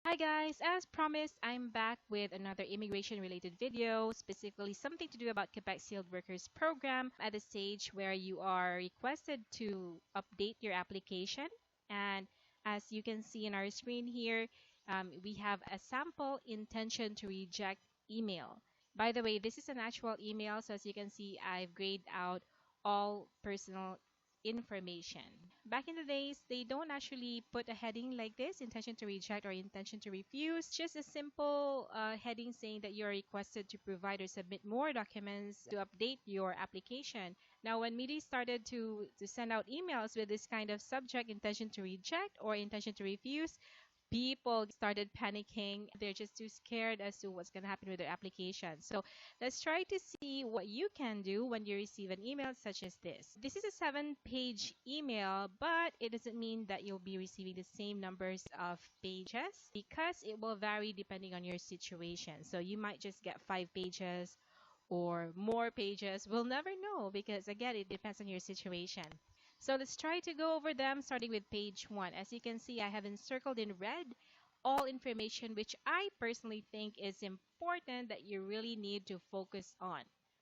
Hi guys, as promised, I'm back with another immigration related video, specifically something to do about Quebec Skilled Workers Program at the stage where you are requested to update your application. And as you can see in our screen here, we have a sample intention to reject email. By the way, this is an actual email, so as you can see, I've grayed out all personal information. Back in the days, they don't actually put a heading like this, intention to reject or intention to refuse. Just a simple heading saying that you're requested to provide or submit more documents to update your application. Now, when MIDI started to send out emails with this kind of subject, intention to reject or intention to refuse, people started panicking. They're just too scared as to what's going to happen with their application. So let's try to see what you can do when you receive an email such as this. This is a 7-page email, but it doesn't mean that you'll be receiving the same numbers of pages because it will vary depending on your situation. So you might just get 5 pages or more pages. We'll never know because, again, it depends on your situation. So let's try to go over them starting with page 1. As you can see, I have encircled in red all information which I personally think is important that you really need to focus on.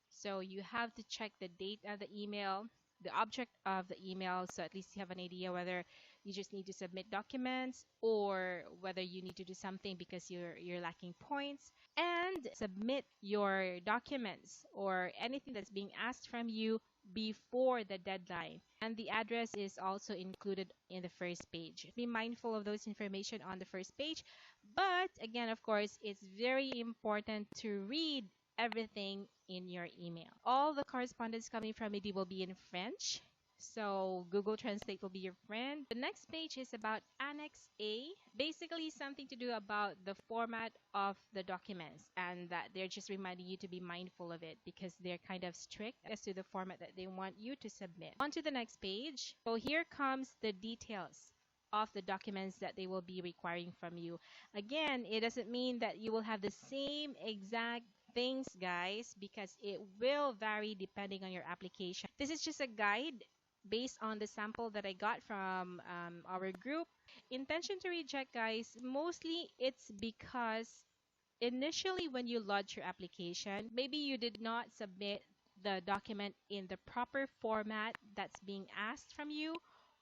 So you have to check the date of the email, the object of the email, so at least you have an idea whether you just need to submit documents or whether you need to do something because you're lacking points, and submit your documents or anything that's being asked from you before the deadline. And the address is also included in the first page. Be mindful of those information on the first page. But again, of course, it's very important to read everything in your email. All the correspondence coming from it will be in French. So Google Translate will be your friend. The next page is about Annex A. Basically something to do about the format of the documents, and that they're just reminding you to be mindful of it because they're kind of strict as to the format that they want you to submit. On to the next page. So here comes the details of the documents that they will be requiring from you. Again, it doesn't mean that you will have the same exact things, guys, because it will vary depending on your application. This is just a guide based on the sample that I got from our group. Intention to reject, guys, mostly it's because initially when you lodge your application, maybe you did not submit the document in the proper format that's being asked from you,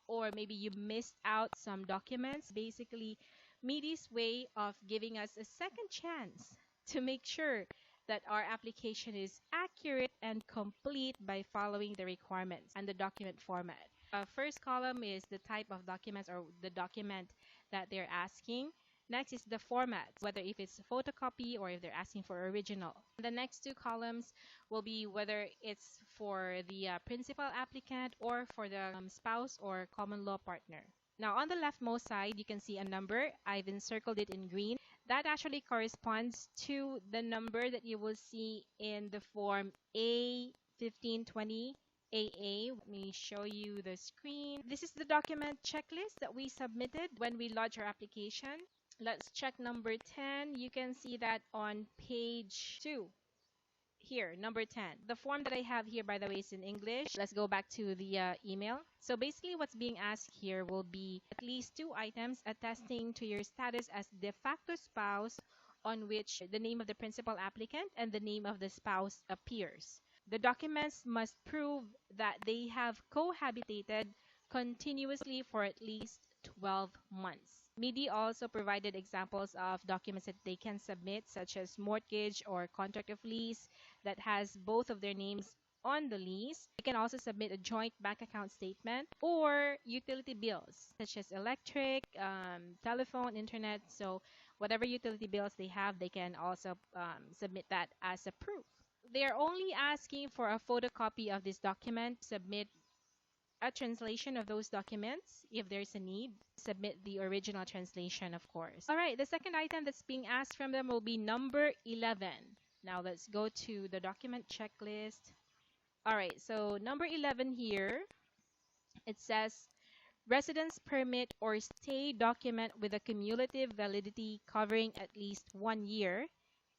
or maybe you missed out some documents. Basically, MIDI's way of giving us a second chance to make sure that our application is accurate and complete by following the requirements and the document format. First column is the type of documents or the document that they're asking. Next is the format, whether if it's photocopy or if they're asking for original. The next two columns will be whether it's for the principal applicant or for the spouse or common law partner. Now on the leftmost side, you can see a number. I've encircled it in green. That actually corresponds to the number that you will see in the form A1520 AA. Let me show you the screen. This is the document checklist that we submitted when we lodged our application. Let's check number 10. You can see that on page 2. Here, number 10. The form that I have here, by the way, is in English. Let's go back to the email. So basically what's being asked here will be at least 2 items attesting to your status as de facto spouse, on which the name of the principal applicant and the name of the spouse appears. The documents must prove that they have cohabitated continuously for at least 12 months. MIDI also provided examples of documents that they can submit, such as mortgage or contract of lease that has both of their names on the lease. You can also submit a joint bank account statement or utility bills, such as electric, telephone, internet. So whatever utility bills they have, they can also submit that as a proof. They're only asking for a photocopy of this document. Submit a translation of those documents if there's a need. Submit the original translation, of course. All right, the second item that's being asked from them will be number 11. Now let's go to the document checklist. All right, so number 11 here, it says residence permit or stay document with a cumulative validity covering at least 1 year,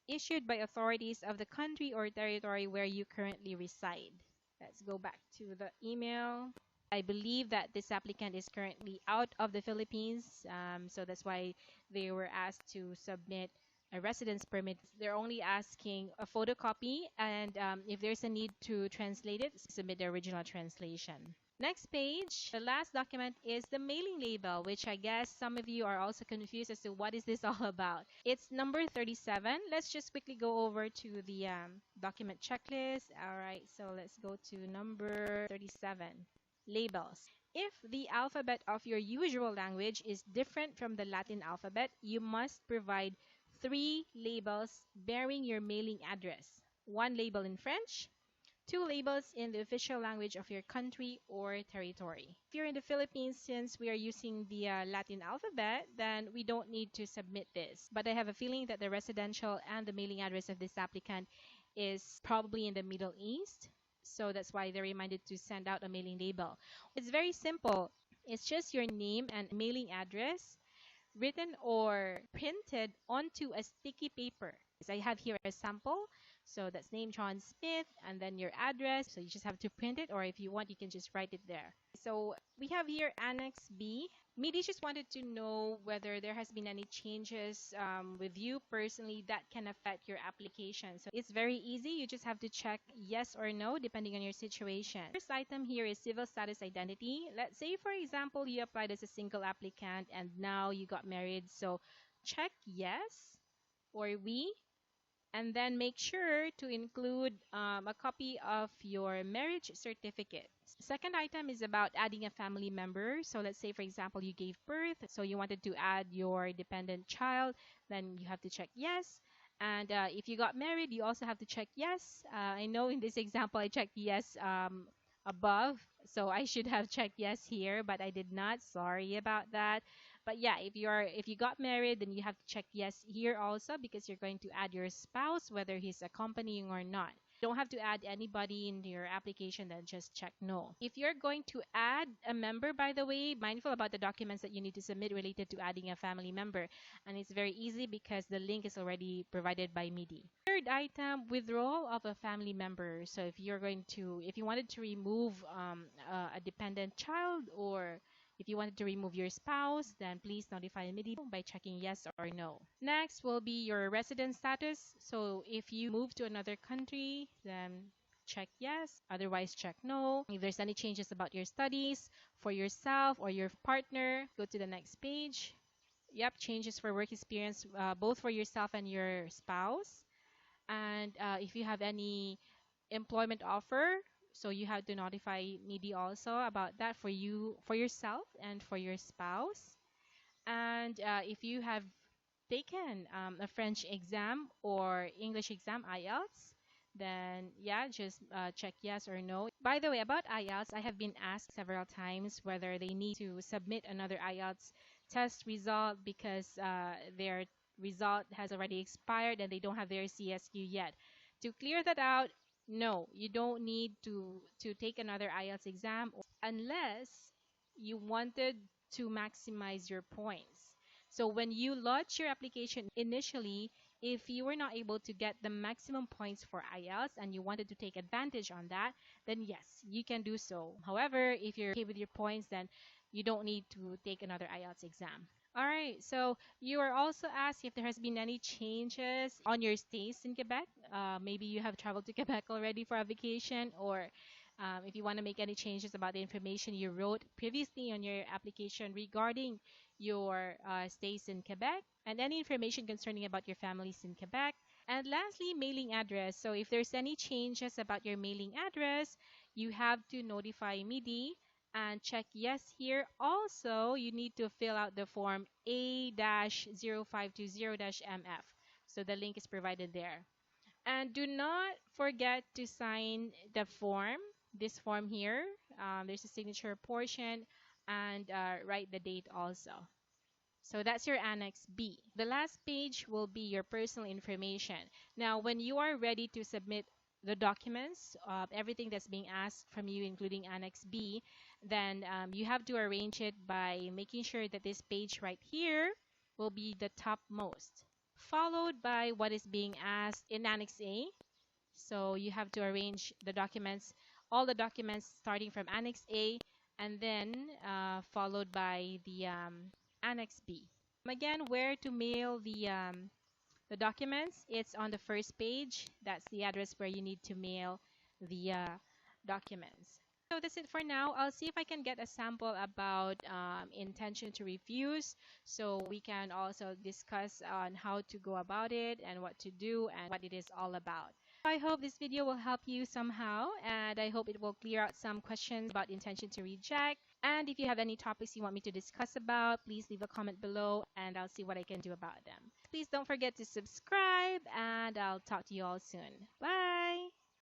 issued by authorities of the country or territory where you currently reside. Let's go back to the email. I believe that this applicant is currently out of the Philippines, so that's why they were asked to submit a residence permit. They're only asking a photocopy, and if there's a need to translate it, submit the original translation. Next page, the last document is the mailing label, which I guess some of you are also confused as to what is this all about. It's number 37. Let's just quickly go over to the document checklist. All right, so let's go to number 37, labels. If the alphabet of your usual language is different from the Latin alphabet, you must provide 3 labels bearing your mailing address. 1 label in French, 2 labels in the official language of your country or territory. If you're in the Philippines, since we are using the Latin alphabet, then we don't need to submit this. But I have a feeling that the residential and the mailing address of this applicant is probably in the Middle East. So that's why they're reminded to send out a mailing label. It's very simple. It's just your name and mailing address written or printed onto a sticky paper. So I have here a sample. So that's name John Smith and then your address. So you just have to print it, or if you want, you can just write it there. So we have here Annex B. MIDI just wanted to know whether there has been any changes with you personally that can affect your application. So it's very easy. You just have to check yes or no depending on your situation. First item here is civil status identity. Let's say, for example, you applied as a single applicant and now you got married. So check yes or we, and then make sure to include a copy of your marriage certificate. Second item is about adding a family member. So let's say, for example, you gave birth, so you wanted to add your dependent child, then you have to check yes. And if you got married, you also have to check yes. I know in this example, I checked yes above, so I should have checked yes here, but I did not. Sorry about that. But yeah, if you got married, then you have to check yes here also, because you're going to add your spouse, whether he's accompanying or not. You don't have to add anybody in your application, then just check no. If you're going to add a member, by the way, mindful about the documents that you need to submit related to adding a family member. And it's very easy because the link is already provided by MIDI. Third item, withdrawal of a family member. So if you wanted to remove a dependent child, or if you wanted to remove your spouse, then please notify MIDI by checking yes or no. Next will be your resident status. So if you move to another country, then check yes, otherwise check no. If there's any changes about your studies for yourself or your partner, go to the next page. Yep, changes for work experience, both for yourself and your spouse. And if you have any employment offer, so you have to notify MIDI also about that for yourself and for your spouse. And if you have taken a French exam or English exam, IELTS, then yeah, just check yes or no. By the way, about IELTS, I have been asked several times whether they need to submit another IELTS test result because their result has already expired and they don't have their CSQ yet. To clear that out, no, you don't need to take another IELTS exam unless you wanted to maximize your points. So when you launch your application initially, if you were not able to get the maximum points for IELTS and you wanted to take advantage on that, then yes, you can do so. However, if you're okay with your points, then you don't need to take another IELTS exam. All right, so you are also asked if there has been any changes on your stays in Quebec. Maybe you have traveled to Quebec already for a vacation, or if you want to make any changes about the information you wrote previously on your application regarding your stays in Quebec, and any information concerning about your families in Quebec. And lastly, mailing address. So if there's any changes about your mailing address, you have to notify MIDI and check yes here. Also, you need to fill out the form A-0520-MF. So the link is provided there. And do not forget to sign the form, this form here. There's a signature portion, and write the date also. So that's your Annex B. The last page will be your personal information. Now, when you are ready to submit the documents, everything that's being asked from you, including Annex B, then you have to arrange it by making sure that this page right here will be the topmost, followed by what is being asked in Annex A. So you have to arrange the documents, all the documents starting from Annex A and then followed by the Annex B. Again, where to mail the documents, it's on the first page. That's the address where you need to mail the documents. So that's it for now. I'll see if I can get a sample about intention to refuse, so we can also discuss on how to go about it and what to do and what it is all about. I hope this video will help you somehow, and I hope it will clear out some questions about intention to reject. And if you have any topics you want me to discuss about, please leave a comment below and I'll see what I can do about them. Please don't forget to subscribe, and I'll talk to you all soon. Bye!